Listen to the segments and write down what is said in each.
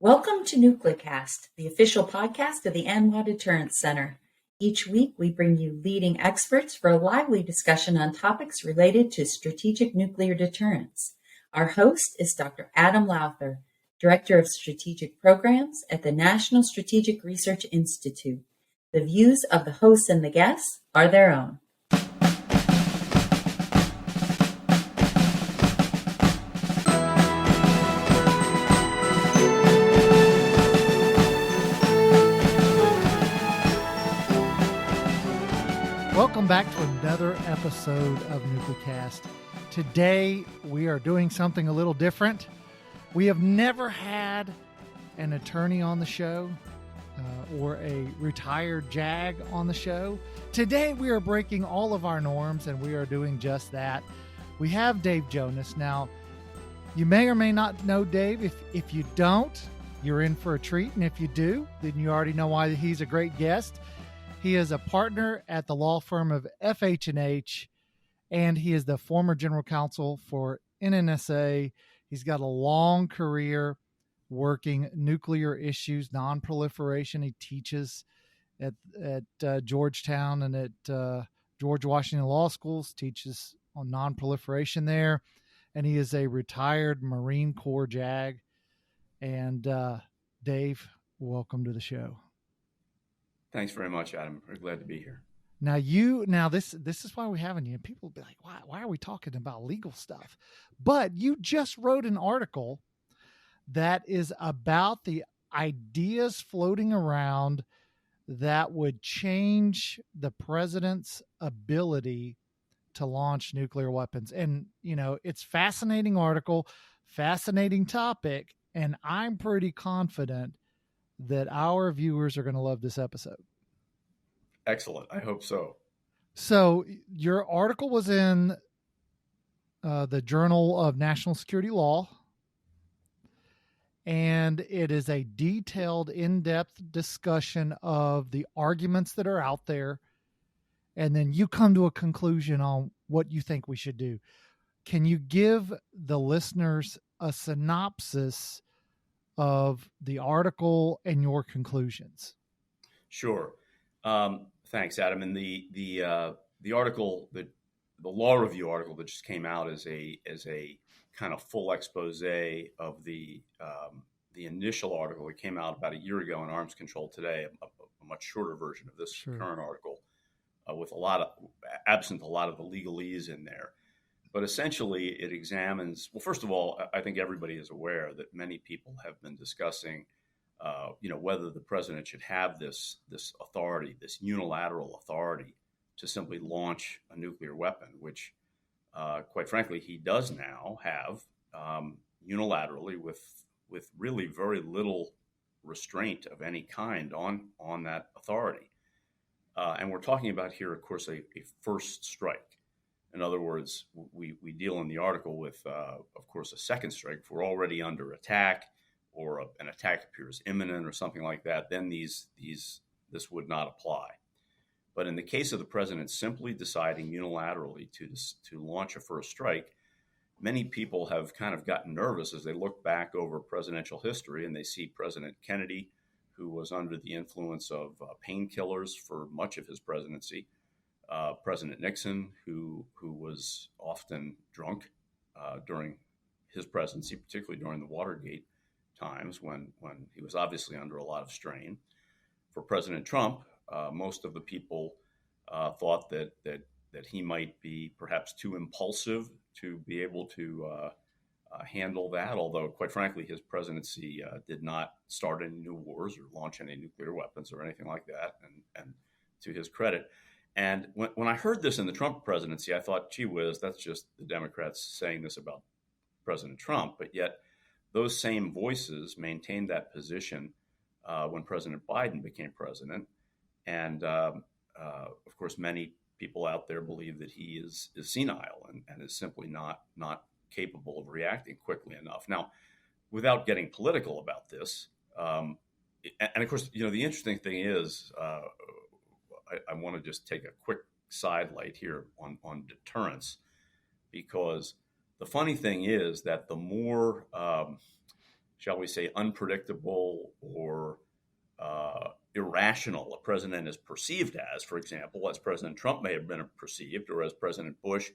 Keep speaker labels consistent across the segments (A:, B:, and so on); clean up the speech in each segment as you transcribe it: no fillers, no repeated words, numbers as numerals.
A: Welcome to NucleCast, the official podcast of the ANWA Deterrence Center. Each week, we bring you leading experts for a lively discussion on topics related to strategic nuclear deterrence. Our host is Dr. Adam Lowther, Director of Strategic Programs at the National Strategic Research Institute. The views of the hosts and the guests are their own.
B: Welcome back to another episode of NucleCast. Today, we are doing something a little different. We have never had an attorney on the show or a retired JAG on the show. Today, we are breaking all of our norms, and we are doing just that. We have Dave Jonas. Now, you may or may not know Dave. If you don't, you're in for a treat. And if you do, then you already know why he's a great guest. He is a partner at the law firm of FH+H, and he is the former General Counsel for NNSA. He's got a long career working nuclear issues, nonproliferation. He teaches at Georgetown and at George Washington Law Schools, teaches on nonproliferation there, and he is a retired Marine Corps JAG. And Dave, welcome to the show.
C: Thanks very much, Adam. We're glad to be here.
B: Now this is why we're having you. People will be like, why are we talking about legal stuff? But you just wrote an article that is about the ideas floating around that would change the president's ability to launch nuclear weapons. And, you know, it's a fascinating article, fascinating topic, and I'm pretty confident that our viewers are going to love this episode.
C: Excellent. I hope so.
B: So your article was in the Journal of National Security Law, and it is a detailed, in-depth discussion of the arguments that are out there, and then you come to a conclusion on what you think we should do. Can you give the listeners a synopsis of the article and your conclusions?
C: Sure. Thanks, Adam. And the article, the law review article that just came out is a kind of full expose of the initial article that came out about a year ago in Arms Control Today, a much shorter version of this current article, with absent a lot of the legalese in there. But essentially, it examines, well, first of all, I think everybody is aware that many people have been discussing, whether the president should have this authority, this unilateral authority to simply launch a nuclear weapon, which, quite frankly, he does now have unilaterally with really very little restraint of any kind on that authority. And we're talking about here, of course, a first strike. In other words, we deal in the article with, of course, a second strike. If we're already under attack or an attack appears imminent or something like that, then this would not apply. But in the case of the president simply deciding unilaterally to launch a first strike, many people have kind of gotten nervous as they look back over presidential history and they see President Kennedy, who was under the influence of painkillers for much of his presidency, President Nixon, who was often drunk during his presidency, particularly during the Watergate times when he was obviously under a lot of strain. For President Trump, most of the people thought that he might be perhaps too impulsive to be able to handle that, although, quite frankly, his presidency did not start any new wars or launch any nuclear weapons or anything like that, and to his credit. And when I heard this in the Trump presidency, I thought, gee whiz, that's just the Democrats saying this about President Trump. But yet those same voices maintained that position when President Biden became president. And, of course, many people out there believe that he is senile and is simply not capable of reacting quickly enough. Now, without getting political about this, and of course, the interesting thing is, I want to just take a quick sidelight here on deterrence, because the funny thing is that the more shall we say, unpredictable or irrational a president is perceived as, for example, as President Trump may have been perceived, or as President Bush,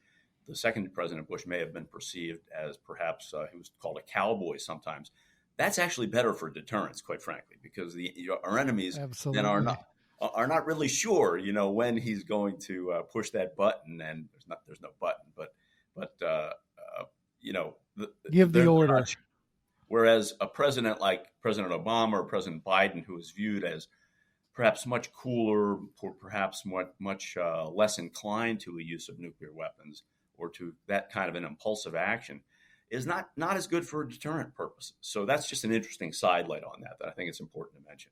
C: the second President Bush, may have been perceived as perhaps he was called a cowboy sometimes. That's actually better for deterrence, quite frankly, because our enemies
B: Absolutely.
C: then are not really sure, when he's going to push that button. And there's no button, but
B: give the order.
C: Whereas a president like President Obama or President Biden, who is viewed as perhaps much cooler, or perhaps much less inclined to a use of nuclear weapons or to that kind of an impulsive action, is not as good for deterrent purposes. So that's just an interesting sidelight on that I think it's important to mention.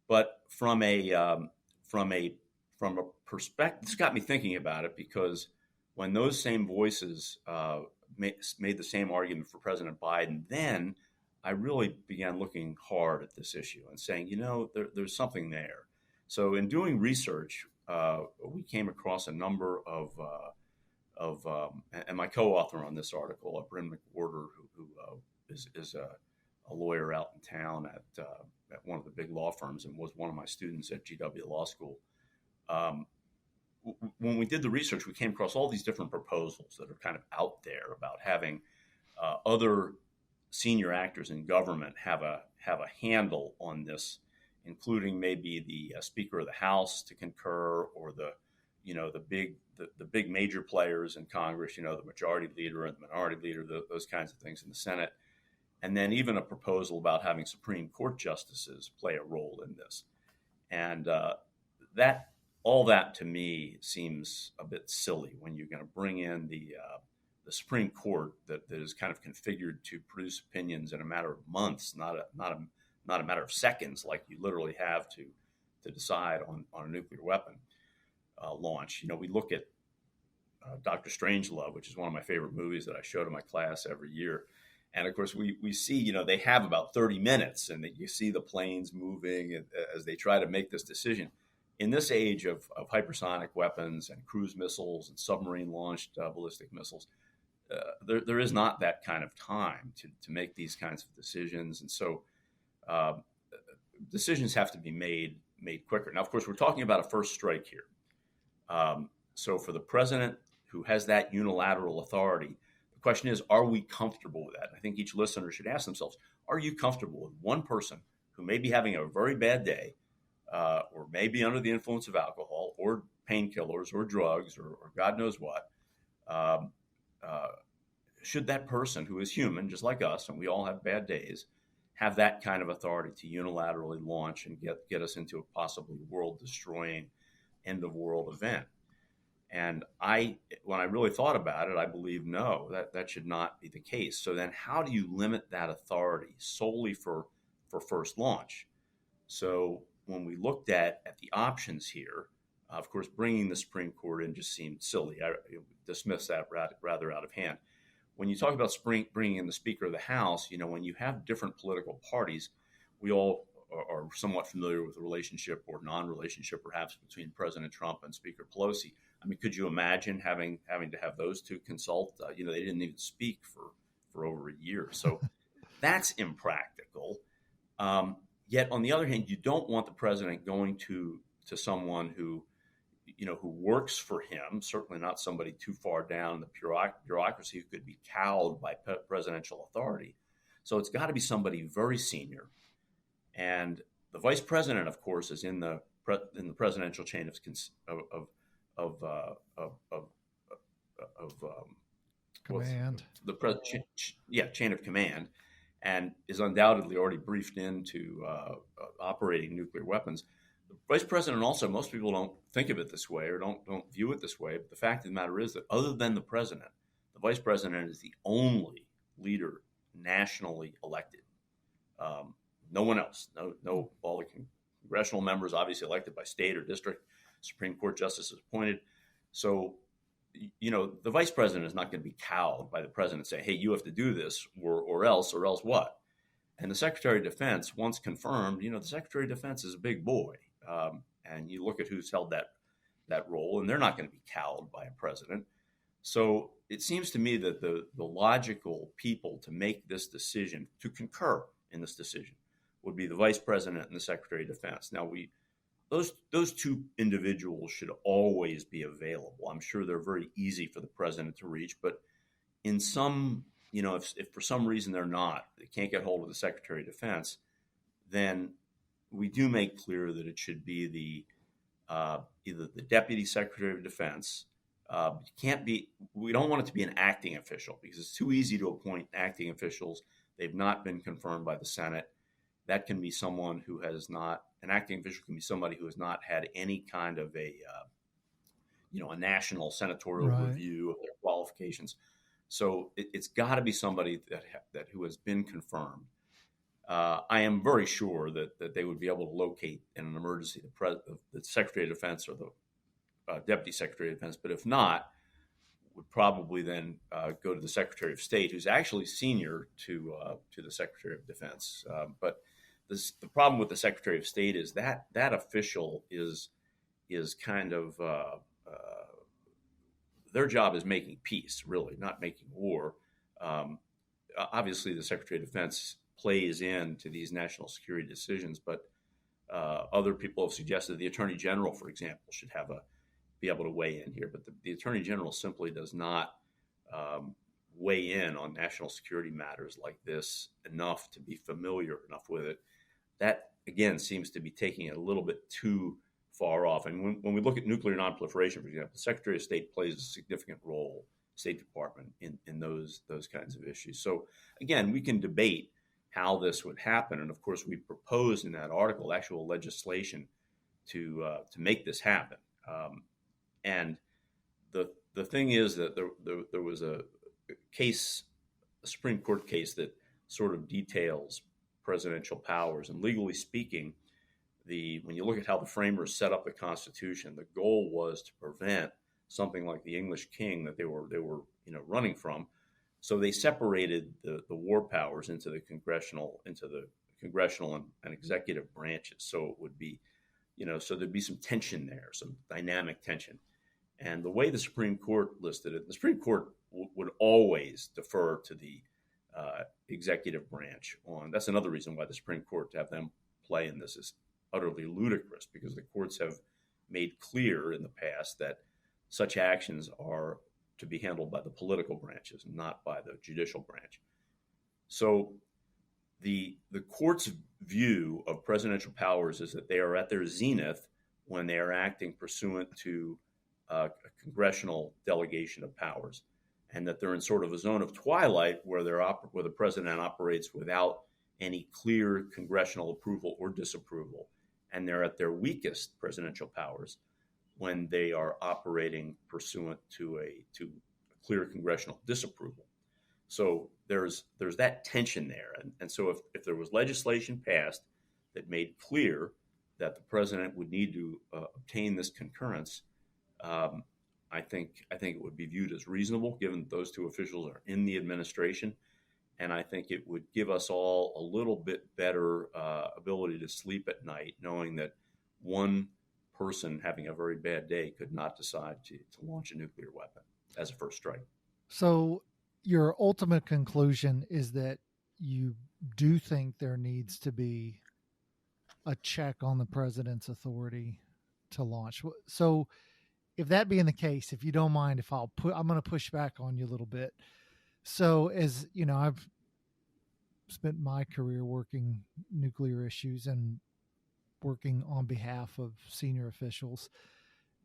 C: But from a perspective, this got me thinking about it, because when those same voices made the same argument for President Biden, then I really began looking hard at this issue and saying, there's something there. So in doing research, we came across a number of and my co-author on this article, Bryn McWhorter, who is a lawyer out in town at one of the big law firms and was one of my students at GW Law School. When we did the research, we came across all these different proposals that are kind of out there about having other senior actors in government have a handle on this, including maybe the Speaker of the House to concur, or the big major players in Congress, the majority leader and the minority leader, those kinds of things in the Senate, and then even a proposal about having Supreme Court justices play a role in this. And all that to me seems a bit silly when you're going to bring in the Supreme Court that is kind of configured to produce opinions in a matter of months, not a matter of seconds, like you literally have to decide on a nuclear weapon launch. We look at Dr. Strangelove, which is one of my favorite movies that I show to my class every year. And of course, we see, they have about 30 minutes, and that you see the planes moving as they try to make this decision. In this age of hypersonic weapons and cruise missiles and submarine-launched ballistic missiles, there is not that kind of time to make these kinds of decisions. And so decisions have to be made quicker. Now, of course, we're talking about a first strike here. So for the president, who has that unilateral authority, the question is, are we comfortable with that? I think each listener should ask themselves, are you comfortable with one person who may be having a very bad day, or maybe under the influence of alcohol or painkillers or drugs or God knows what? Should that person, who is human just like us, and we all have bad days, have that kind of authority to unilaterally launch and get us into a possibly world-destroying end-of-world event? And when I really thought about it, I believe no, that should not be the case. So then how do you limit that authority solely for first launch? So when we looked at the options here, of course, bringing the Supreme Court in just seemed silly. I dismiss that rather out of hand. When you talk about bringing in the Speaker of the House, when you have different political parties, we all are somewhat familiar with the relationship or non-relationship, perhaps, between President Trump and Speaker Pelosi. I mean, could you imagine having to have those two consult? They didn't even speak for over a year. So that's impractical. Yet, on the other hand, you don't want the president going to someone who works for him, certainly not somebody too far down the bureaucracy who could be cowed by presidential authority. So it's got to be somebody very senior. And the vice president, of course, is in the presidential chain of
B: command.
C: Chain of command, and is undoubtedly already briefed into operating nuclear weapons. The vice president also, most people don't think of it this way or don't view it this way, but the fact of the matter is that other than the president, the vice president is the only leader nationally elected. No one else. No. All the congressional members obviously elected by state or district. Supreme Court justices appointed. So, the vice president is not going to be cowed by the president saying, "Hey, you have to do this, or else what?" And the Secretary of Defense, once confirmed, the Secretary of Defense is a big boy, and you look at who's held that role, and they're not going to be cowed by a president. So it seems to me that the logical people to make this decision to concur in this decision would be the Vice President and the Secretary of Defense. Now, those two individuals should always be available. I'm sure they're very easy for the President to reach, but in some, if for some reason they're not, they can't get hold of the Secretary of Defense, then we do make clear that it should be either the Deputy Secretary of Defense. We don't want it to be an acting official because it's too easy to appoint acting officials. They've not been confirmed by the Senate. That can be someone who has not, an acting official can be somebody who has not had any kind of a national senatorial review of their qualifications. So it's got to be somebody that who has been confirmed. I am very sure that they would be able to locate in an emergency the Secretary of Defense or the Deputy Secretary of Defense. But if not, would probably then go to the Secretary of State, who's actually senior to the Secretary of Defense. But the problem with the Secretary of State is that official is kind of their job is making peace, really, not making war. Obviously, the Secretary of Defense plays into these national security decisions, but other people have suggested the Attorney General, for example, should be able to weigh in here. But the Attorney General simply does not weigh in on national security matters like this enough to be familiar enough with it. That, again, seems to be taking it a little bit too far off. And when we look at nuclear nonproliferation, for example, the Secretary of State plays a significant role, State Department, in those kinds of issues. So, again, we can debate how this would happen. And, of course, we proposed in that article actual legislation to make this happen. And the thing is that there was a Supreme Court case that sort of details presidential powers. And legally speaking, when you look at how the framers set up the Constitution, the goal was to prevent something like the English king that they were running from. So they separated the war powers into the congressional and executive branches. So it would be, so there'd be some tension there, some dynamic tension. And the way the Supreme Court listed it, the Supreme Court would always defer to the executive branch on. That's another reason why the Supreme Court, to have them play in this, is utterly ludicrous, because the courts have made clear in the past that such actions are to be handled by the political branches, not by the judicial branch. So the court's view of presidential powers is that they are at their zenith when they are acting pursuant to a congressional delegation of powers, and that they're in sort of a zone of twilight where the president operates without any clear congressional approval or disapproval, and they're at their weakest presidential powers when they are operating pursuant to a clear congressional disapproval. So there's that tension there. And so if there was legislation passed that made clear that the president would need to obtain this concurrence, I think it would be viewed as reasonable, given that those two officials are in the administration. And I think it would give us all a little bit better ability to sleep at night, knowing that one person having a very bad day could not decide to launch a nuclear weapon as a first strike.
B: So your ultimate conclusion is that you do think there needs to be a check on the president's authority to launch. So if that being the case, if you don't mind, I'm going to push back on you a little bit. So as you know, I've spent my career working nuclear issues and working on behalf of senior officials.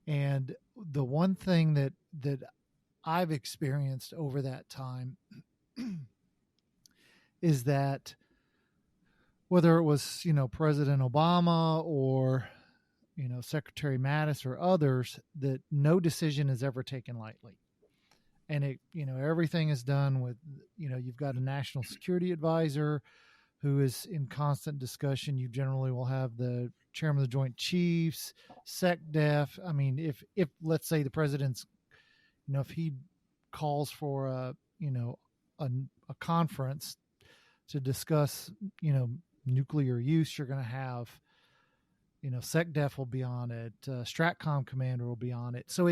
B: And the one thing that I've experienced over that time is that whether it was, President Obama or, Secretary Mattis or others, that no decision is ever taken lightly. And everything is done with, you've got a national security advisor who is in constant discussion. You generally will have the chairman of the Joint Chiefs, SecDef. I mean, if let's say the president's, if he calls for a conference to discuss, nuclear use, you're going to have, SecDef will be on it. Stratcom commander will be on it. So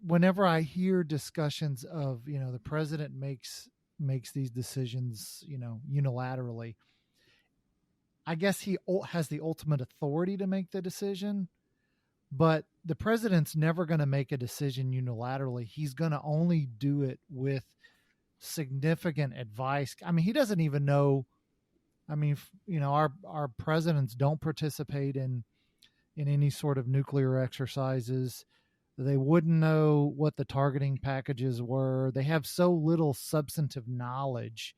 B: whenever I hear discussions of, the president makes makes these decisions, unilaterally. I guess he has the ultimate authority to make the decision, but the president's never going to make a decision unilaterally. He's going to only do it with significant advice. I mean, he doesn't even know. I mean, our presidents don't participate in any sort of nuclear exercises. They wouldn't know what the targeting packages were. They have so little substantive knowledge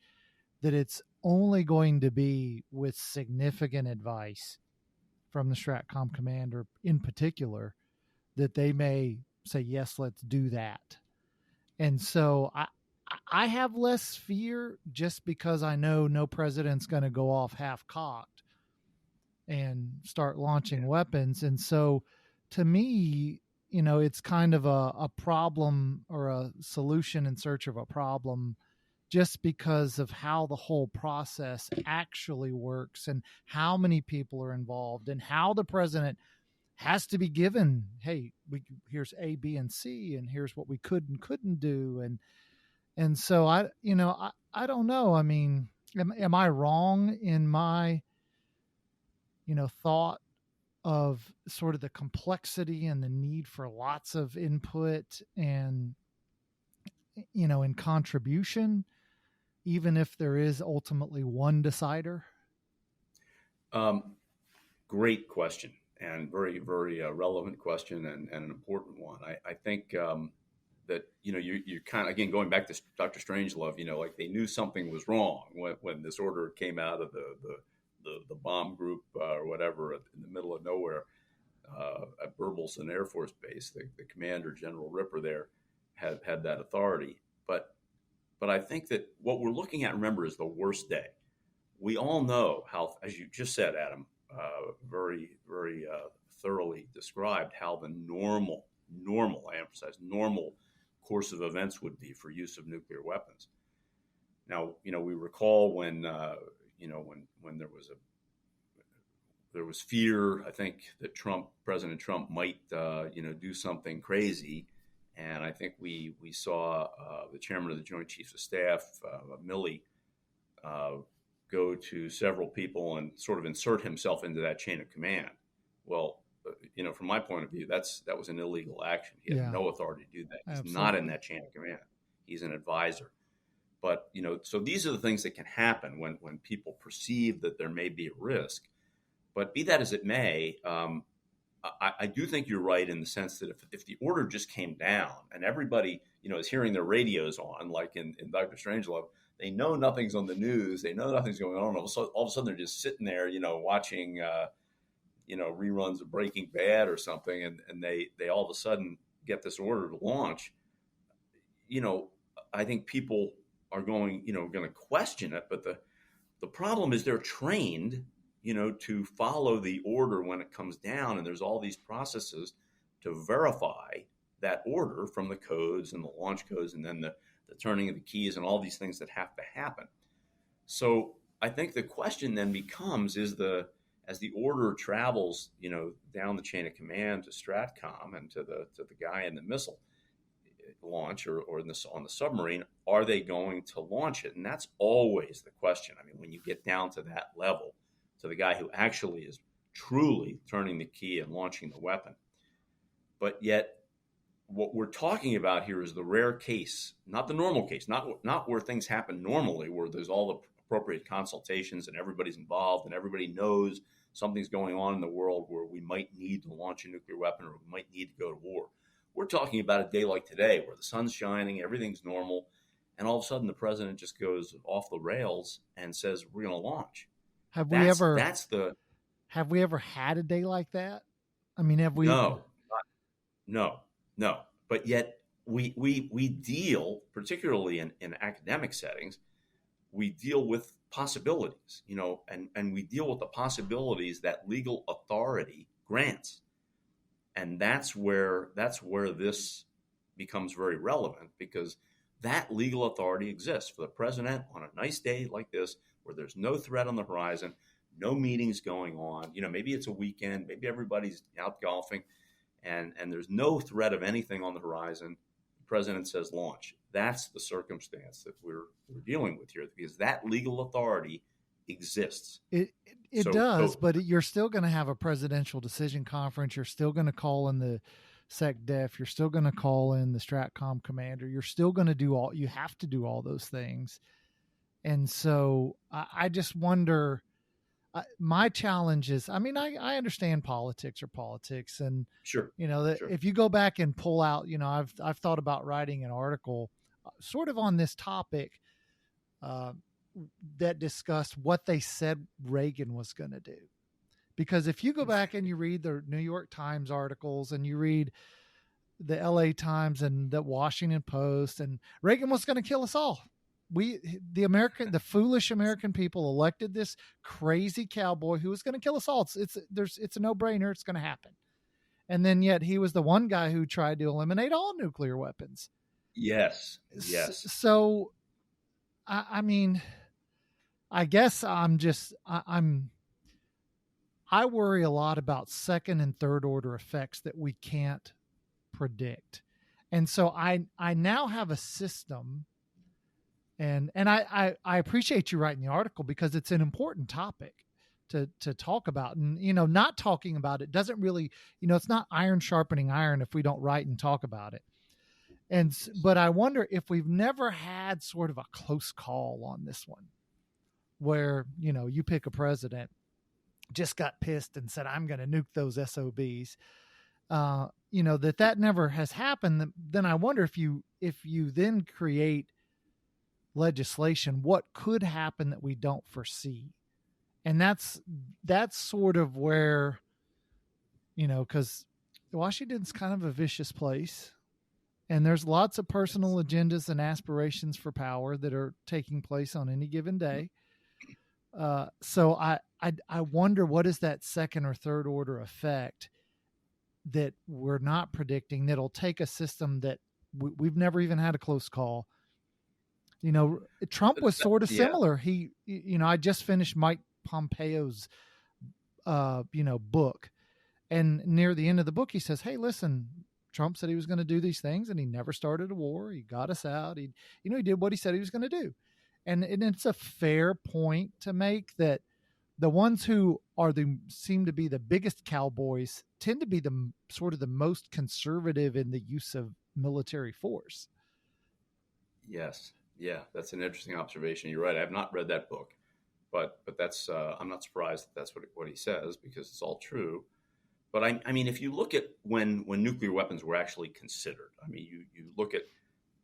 B: that it's only going to be with significant advice from the Stratcom commander in particular that they may say, yes, let's do that. And so I have less fear just because I know no president's going to go off half-cocked and start launching weapons. And so to me, it's kind of a problem or a solution in search of a problem just because of how the whole process actually works and how many people are involved and how the president has to be given, hey, here's A, B, and C, and here's what we could and couldn't do. And so I don't know. I mean, am I wrong in my, thought of sort of the complexity and the need for lots of input and, in contribution, even if there is ultimately one decider?
C: Great question, and very, very relevant question, and an important one. I think that you're kind of, again, going back to Dr. Strangelove, like they knew something was wrong when this order came out of the bomb group or whatever in the middle of nowhere at Burleson Air Force Base. The commander, General Ripper, there had that authority, but I think that what we're looking at, remember, is the worst day. We all know how, as you just said, Adam, very, very thoroughly described how the normal, I emphasize, normal course of events would be for use of nuclear weapons. Now, we recall when there was fear, I think, that President Trump might, do something crazy. And I think we saw the chairman of the Joint Chiefs of Staff, Milley, go to several people and sort of insert himself into that chain of command. Well, from my point of view, that was an illegal action. He had no authority to do that. He's
B: Absolutely
C: not in that chain of command. He's an advisor. But, so these are the things that can happen when people perceive that there may be a risk. But be that as it may, I do think you're right in the sense that if the order just came down and everybody, is hearing their radios on, like in Dr. Strangelove, they know nothing's on the news, they know nothing's going on. All of a sudden they're just sitting there, watching, reruns of Breaking Bad or something, and they all of a sudden get this order to launch. I think people are going to question it, but the problem is they're trained to follow the order when it comes down. And there's all these processes to verify that order from the codes and the launch codes and then the turning of the keys and all these things that have to happen. So I think the question then becomes, as the order travels, down the chain of command to Stratcom and to the guy in the missile launch or on the submarine, are they going to launch it? And that's always the question. I mean, when you get down to that level, to the guy who actually is truly turning the key and launching the weapon. But yet, what we're talking about here is the rare case, not the normal case, not where things happen normally, where there's all the appropriate consultations and everybody's involved and everybody knows something's going on in the world where we might need to launch a nuclear weapon or we might need to go to war. We're talking about a day like today where the sun's shining, everything's normal, and all of a sudden the president just goes off the rails and says, we're going to launch.
B: Have we ever had a day like that? I mean, have we?
C: No. But yet we deal, particularly in academic settings, we deal with possibilities, and we deal with the possibilities that legal authority grants. And that's where this becomes very relevant, because that legal authority exists for the president on a nice day like this, where there's no threat on the horizon, no meetings going on. Maybe it's a weekend, maybe everybody's out golfing, and there's no threat of anything on the horizon. The president says launch. That's the circumstance that we're dealing with here, because that legal authority exists.
B: It
C: So-
B: does,
C: so-
B: but you're still going to have a presidential decision conference. You're still going to call in the SecDef. You're still going to call in the Stratcom commander. You're still going to do you have to do all those things. And so I just wonder, my challenge is, I mean, I understand politics are politics, and
C: Sure.
B: that
C: Sure.
B: if you go back and pull out, I've thought about writing an article sort of on this topic that discussed what they said Reagan was going to do. Because if you go back and you read the New York Times articles and you read the LA Times and the Washington Post, and Reagan was going to kill us all. The foolish American people elected this crazy cowboy who was going to kill us all. It's a no-brainer. It's going to happen. And then yet he was the one guy who tried to eliminate all nuclear weapons.
C: Yes.
B: So, I mean, I guess I worry a lot about second and third order effects that we can't predict. And so I now have a system, and I appreciate you writing the article, because it's an important topic to talk about. And, not talking about it doesn't really, it's not iron sharpening iron if we don't write and talk about it. But I wonder if we've never had sort of a close call on this one, where, you pick a president, just got pissed and said, I'm going to nuke those SOBs, that never has happened. Then I wonder if you then create legislation, what could happen that we don't foresee. And that's sort of where, because Washington's kind of a vicious place, and there's lots of personal agendas and aspirations for power that are taking place on any given day. So I wonder, what is that second or third order effect that we're not predicting, that'll take a system that we've never even had a close call. Trump was sort of similar. He, I just finished Mike Pompeo's, book, and near the end of the book, he says, hey, listen, Trump said he was going to do these things, and he never started a war. He got us out. He did what he said he was going to do. And it's a fair point to make, that the ones who seem to be the biggest cowboys tend to be the sort of the most conservative in the use of military force.
C: Yes. Yeah, that's an interesting observation. You're right. I have not read that book, but that's I'm not surprised that that's what he says, because it's all true. But I mean, if you look at when nuclear weapons were actually considered, I mean, you look at,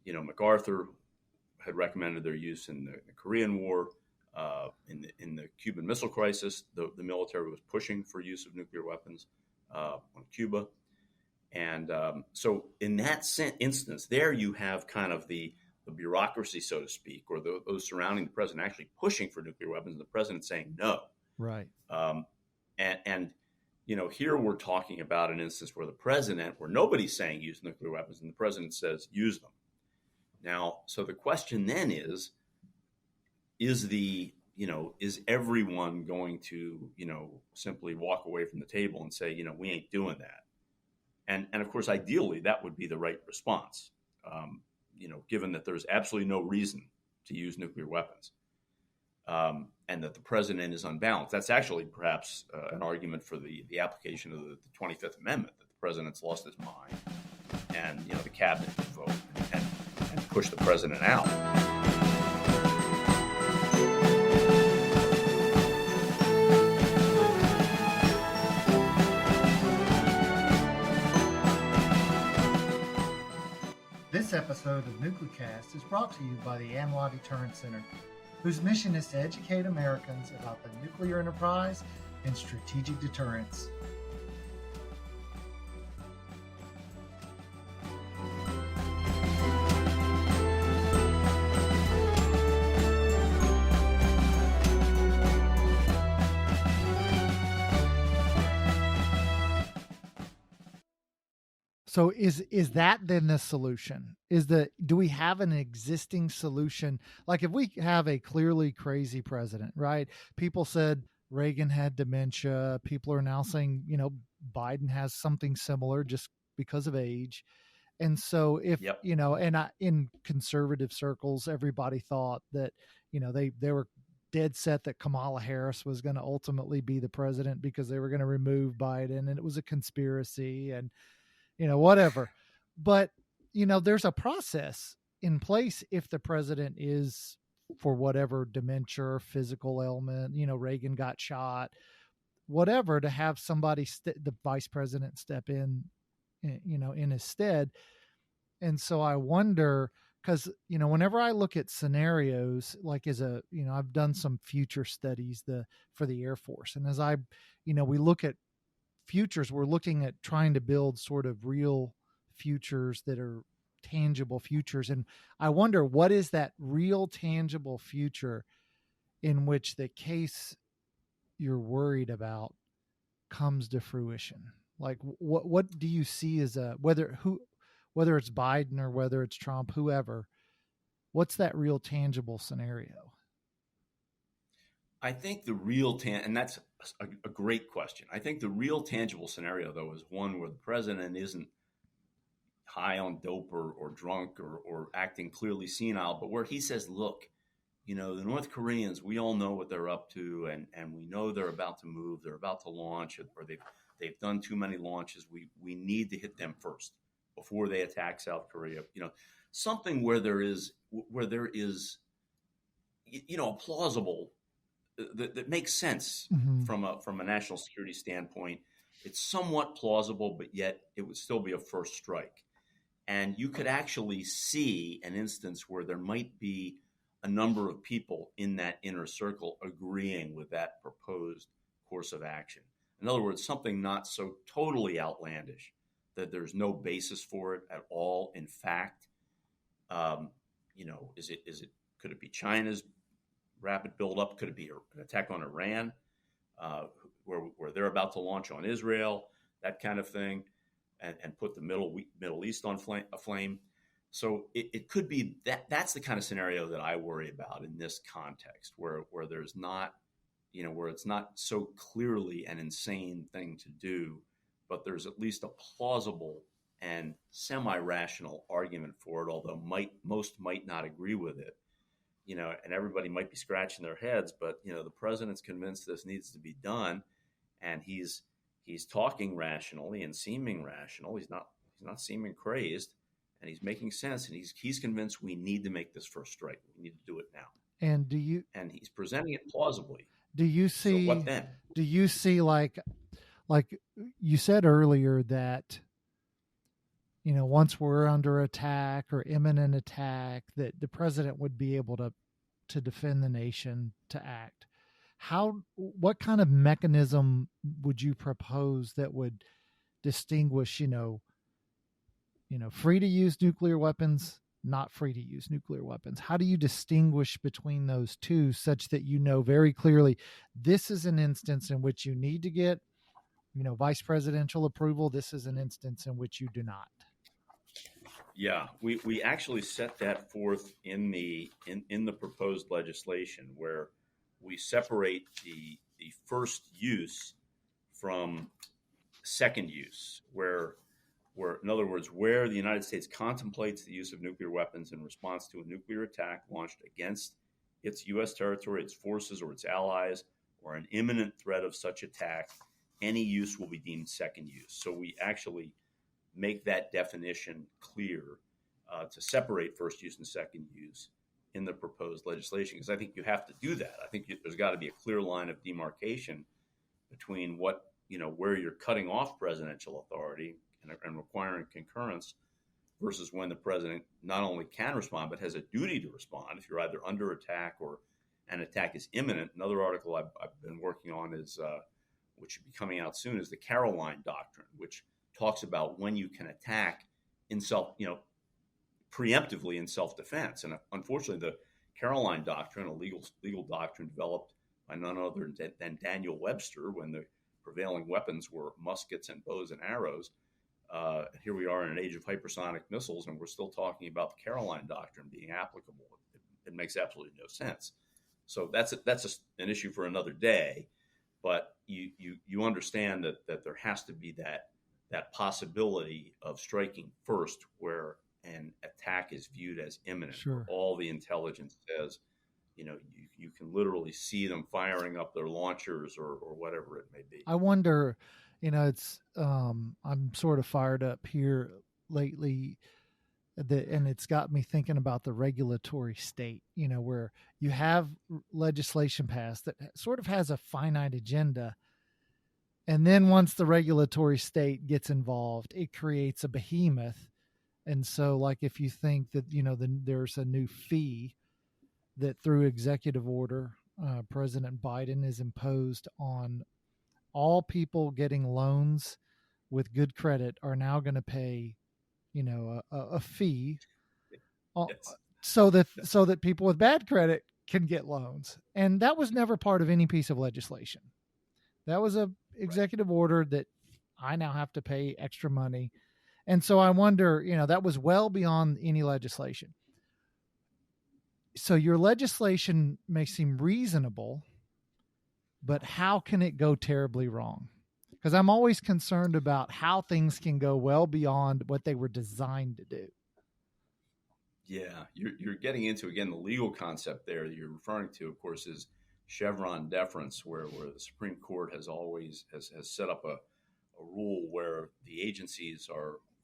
C: MacArthur had recommended their use in the Korean War, in the Cuban Missile Crisis. The military was pushing for use of nuclear weapons on Cuba, and so in that instance, there you have kind of the bureaucracy, so to speak, or those surrounding the president actually pushing for nuclear weapons, and the president saying no.
B: Right.
C: And here we're talking about an instance where where nobody's saying use nuclear weapons, and the president says use them. Now, so the question then is everyone going to, simply walk away from the table and say, we ain't doing that? And of course, ideally, that would be the right response, given that there's absolutely no reason to use nuclear weapons, and that the president is unbalanced. That's actually perhaps an argument for the application of the 25th Amendment, that the president's lost his mind, and, the cabinet can vote and push the president out.
B: This episode of NucleCast is brought to you by the ANWA Deterrence Center, whose mission is to educate Americans about the nuclear enterprise and strategic deterrence. So is that then the solution? Do we have an existing solution? Like, if we have a clearly crazy president, right? People said Reagan had dementia. People are now saying, Biden has something similar just because of age. And so if,
C: Yep.
B: in conservative circles, everybody thought that, they were dead set that Kamala Harris was going to ultimately be the president because they were going to remove Biden, and it was a conspiracy and, whatever. But, there's a process in place if the president is, for whatever dementia or physical ailment, Reagan got shot, whatever, to have somebody, the vice president, step in, in his stead. And so I wonder, because, whenever I look at scenarios, like I've done some future studies for the Air Force. And as we look at futures, we're looking at trying to build sort of real futures that are tangible futures. And I wonder, what is that real tangible future in which the case you're worried about comes to fruition? Like, what do you see as whether it's Biden or whether it's Trump, whoever, what's that real tangible scenario?
C: I think the real and that's a great question. I think the real tangible scenario, though, is one where the president isn't high on dope or drunk or acting clearly senile, but where he says, look, the North Koreans, we all know what they're up to, and we know they're about to move, they're about to launch, or they've done too many launches. We need to hit them first before they attack South Korea. Something where there is a plausible that makes sense from a national security standpoint. It's somewhat plausible, but yet it would still be a first strike. And you could actually see an instance where there might be a number of people in that inner circle agreeing with that proposed course of action. In other words, something not so totally outlandish that there's no basis for it at all. In fact, could it be China's rapid buildup? Could it be an attack on Iran, where they're about to launch on Israel, that kind of thing, and put the Middle East on aflame? So it could be that. That's the kind of scenario that I worry about in this context, where there's not, where it's not so clearly an insane thing to do, but there's at least a plausible and semi-rational argument for it, although most might not agree with it. And everybody might be scratching their heads, but the president's convinced this needs to be done, and he's talking rationally and seeming rational. He's not seeming crazy. And he's making sense, and he's convinced we need to make this first strike. We need to do it now. And he's presenting it plausibly.
B: Do you see?
C: So what then?
B: Do you see, like you said earlier, that once we're under attack or imminent attack, that the president would be able to defend the nation, to act? What kind of mechanism would you propose that would distinguish, free to use nuclear weapons, not free to use nuclear weapons? How do you distinguish between those two such that very clearly this is an instance in which you need to get, vice presidential approval? This is an instance in which you do not.
C: Yeah, we actually set that forth in the proposed legislation, where we separate the first use from second use, where in other words, where the United States contemplates the use of nuclear weapons in response to a nuclear attack launched against its U.S. territory, its forces, or its allies, or an imminent threat of such attack, any use will be deemed second use. So we actually make that definition clear to separate first use and second use in the proposed legislation, because I think you have to do that. I think there's got to be a clear line of demarcation between where you're cutting off presidential authority and requiring concurrence versus when the president not only can respond, but has a duty to respond if you're either under attack or an attack is imminent. Another article I've been working on is, which should be coming out soon, is the Caroline Doctrine, which talks about when you can attack preemptively in self-defense. And unfortunately, the Caroline Doctrine, a legal doctrine developed by none other than Daniel Webster when the prevailing weapons were muskets and bows and arrows. Here we are in an age of hypersonic missiles, and we're still talking about the Caroline Doctrine being applicable. It makes absolutely no sense. So that's an issue for another day. But you understand that there has to be that that possibility of striking first where an attack is viewed as imminent.
B: Sure.
C: All the intelligence says, you can literally see them firing up their launchers or whatever it may be.
B: I wonder, it's I'm sort of fired up here lately, and it's got me thinking about the regulatory state, where you have legislation passed that sort of has a finite agenda. And then once the regulatory state gets involved, it creates a behemoth. And so, like, if you think that, there's a new fee that through executive order, President Biden has imposed on all people getting loans with good credit are now going to pay, a fee,
C: Yes.
B: so that people with bad credit can get loans. And that was never part of any piece of legislation. That was a executive order that I now have to pay extra money. And so I wonder, that was well beyond any legislation. So your legislation may seem reasonable, but how can it go terribly wrong? Because I'm always concerned about how things can go well beyond what they were designed to do.
C: Yeah, you're getting into, again, the legal concept there that you're referring to, of course, is Chevron deference, where the Supreme Court has always has set up a rule where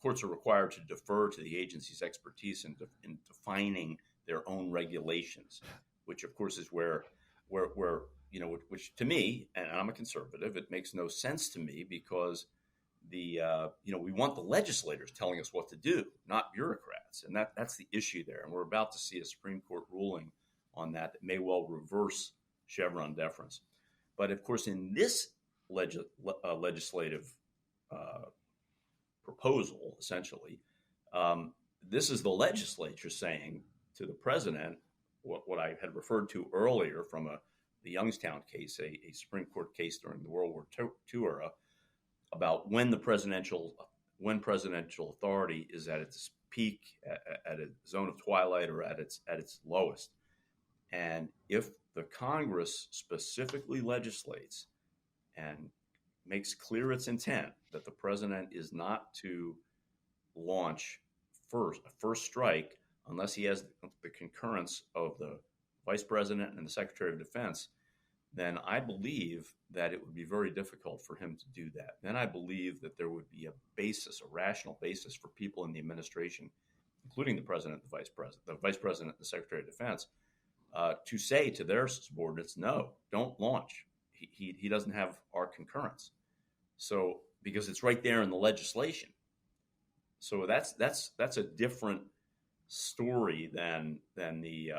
C: courts are required to defer to the agency's expertise in defining their own regulations, which of course is where which to me, and I'm a conservative, it makes no sense to me, because we want the legislators telling us what to do, not bureaucrats, and that's the issue there. And we're about to see a Supreme Court ruling on that may well reverse Chevron deference. But of course, in this legislative proposal, essentially, this is the legislature saying to the president what I had referred to earlier from the Youngstown case, a Supreme Court case during the World War II era, about when presidential authority is at its peak, at a zone of twilight, or at its lowest. And if the Congress specifically legislates and makes clear its intent that the president is not to launch a first strike unless he has the concurrence of the vice president and the secretary of defense, then I believe that it would be very difficult for him to do that. Then I believe that there would be a rational basis for people in the administration, including the president, the vice president, and the secretary of defense, to say to their subordinates, no, don't launch. He doesn't have our concurrence. So, because it's right there in the legislation. So that's a different story than the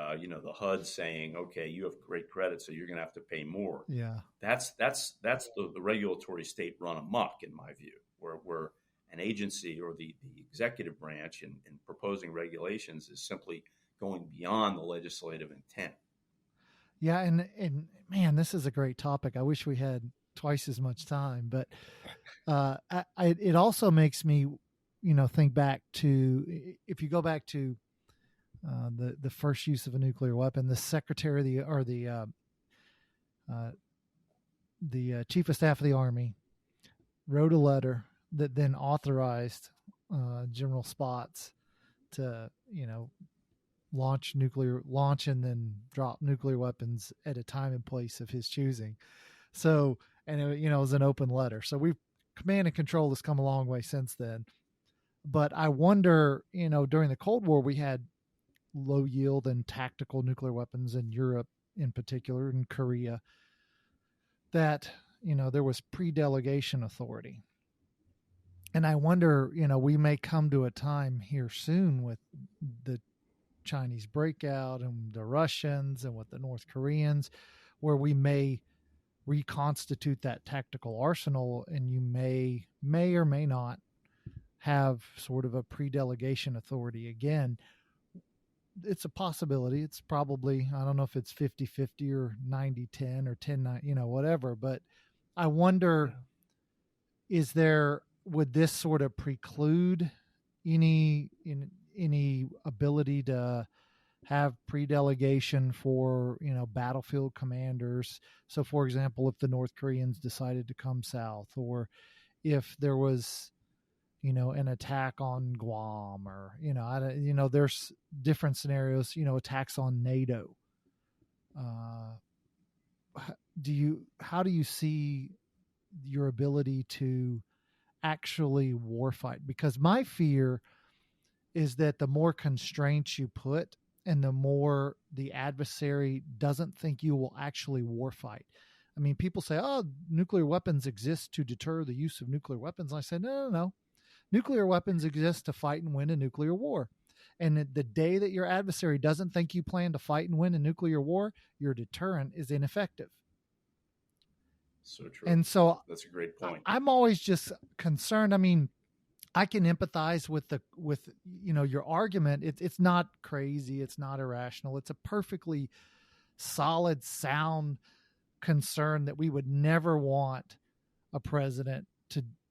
C: HUD saying, okay, you have great credit, so you're going to have to pay more.
B: Yeah,
C: that's the regulatory state run amok, in my view, where an agency or the executive branch in proposing regulations is simply going beyond the legislative intent.
B: Yeah, and man, this is a great topic. I wish we had twice as much time, but it also makes me, think back to, if you go back to the first use of a nuclear weapon, the secretary of the chief of staff of the Army wrote a letter that then authorized General Spots to, launch and then drop nuclear weapons at a time and place of his choosing. So, and it was an open letter. So command and control has come a long way since then. But I wonder, during the Cold War, we had low yield and tactical nuclear weapons in Europe, in particular, in Korea, that, there was pre-delegation authority. And I wonder, we may come to a time here soon with the Chinese breakout and the Russians and with the North Koreans, where we may reconstitute that tactical arsenal, and you may or may not have sort of a pre-delegation authority again. It's a possibility. It's probably, I don't know if it's 50-50 or 90-10 or 10-9, whatever, but I wonder, would this sort of preclude any ability to have pre-delegation for, battlefield commanders? So, for example, if the North Koreans decided to come south, or if there was an attack on Guam, or, there's different scenarios, attacks on NATO. How do you see your ability to actually warfight? Because my fear is that the more constraints you put and the more the adversary doesn't think you will actually warfight. I mean, people say, oh, nuclear weapons exist to deter the use of nuclear weapons. And I say, no. Nuclear weapons exist to fight and win a nuclear war. And the day that your adversary doesn't think you plan to fight and win a nuclear war, your deterrent is ineffective.
C: So true.
B: And so
C: that's a great point.
B: I'm always just concerned. I mean, I can empathize with your argument. It's not crazy. It's not irrational. It's a perfectly solid, sound concern that we would never want a president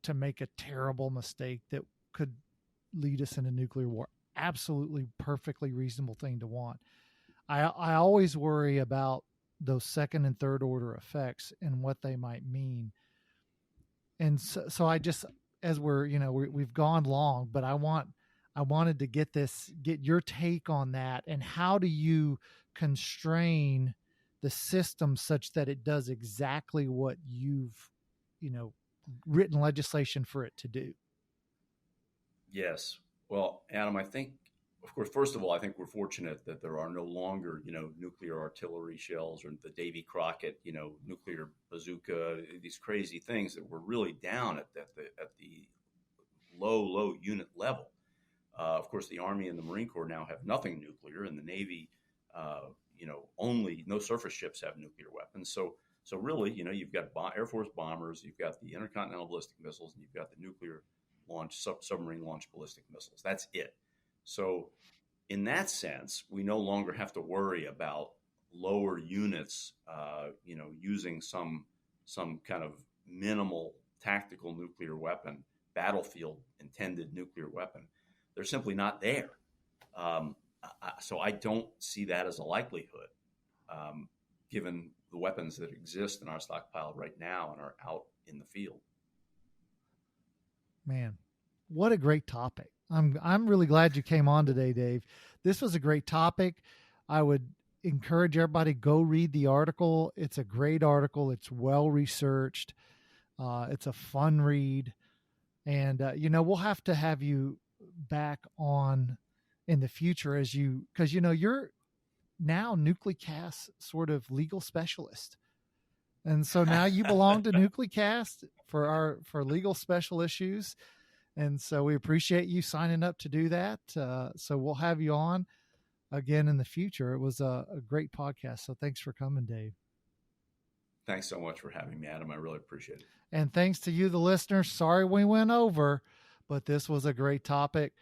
B: to make a terrible mistake that could lead us in a nuclear war. Absolutely perfectly reasonable thing to want. I always worry about those second and third order effects and what they might mean. And so I just, as we've gone long, but I wanted to get your take on that. And how do you constrain the system such that it does exactly what you've, written legislation for it to do?
C: Yes. Well, Adam, I think, of course, first of all, I think we're fortunate that there are no longer, nuclear artillery shells or the Davy Crockett, nuclear bazooka, these crazy things that were really down at the low unit level. Of course, the Army and the Marine Corps now have nothing nuclear, and the Navy, only no surface ships have nuclear weapons. So really, you've got Air Force bombers, you've got the intercontinental ballistic missiles, and you've got the nuclear launch submarine launch ballistic missiles. That's it. So in that sense, we no longer have to worry about lower units, using some kind of minimal tactical nuclear weapon, battlefield intended nuclear weapon. They're simply not there. So I don't see that as a likelihood, given the weapons that exist in our stockpile right now and are out in the field.
B: Man, what a great topic. I'm really glad you came on today, Dave. This was a great topic. I would encourage everybody to go read the article. It's a great article. It's well researched. It's a fun read. And, we'll have to have you back on in the future because you're now Nuclecast sort of legal specialist. And so now you belong to Nuclecast for legal special issues. And so we appreciate you signing up to do that. So we'll have you on again in the future. It was a great podcast. So thanks for coming, Dave.
C: Thanks so much for having me, Adam. I really appreciate it.
B: And thanks to you, the listeners. Sorry we went over, but this was a great topic.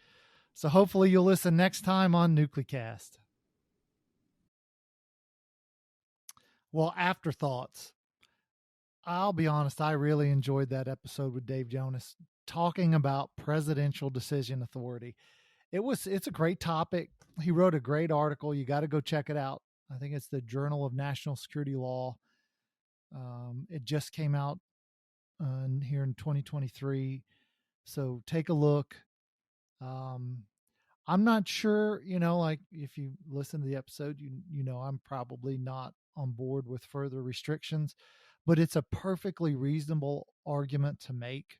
B: So hopefully you'll listen next time on Nuclecast. Well, afterthoughts. I'll be honest, I really enjoyed that episode with Dave Jonas talking about presidential decision authority. It's a great topic. He wrote a great article. You got to go check it out. I think it's the Journal of National Security Law. It just came out here in 2023. So take a look. I'm not sure, like if you listen to the episode, I'm probably not on board with further restrictions, but it's a perfectly reasonable argument to make,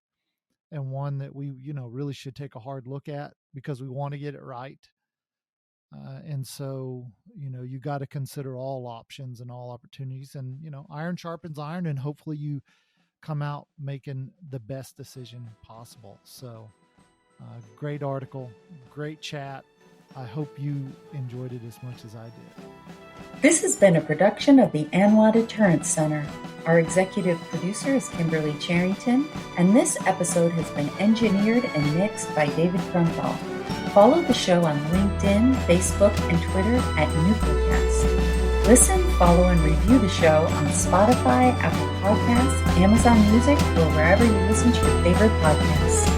B: and one that we, really should take a hard look at because we want to get it right. And so, you got to consider all options and all opportunities, and, iron sharpens iron, and hopefully you come out making the best decision possible. So great article, great chat. I hope you enjoyed it as much as I did.
A: This has been a production of the ANWA Deterrence Center. Our executive producer is Kimberly Charrington, and this episode has been engineered and mixed by David Krumthal. Follow the show on LinkedIn, Facebook, and Twitter at Nuclecast. Listen, follow, and review the show on Spotify, Apple Podcasts, Amazon Music, or wherever you listen to your favorite podcasts.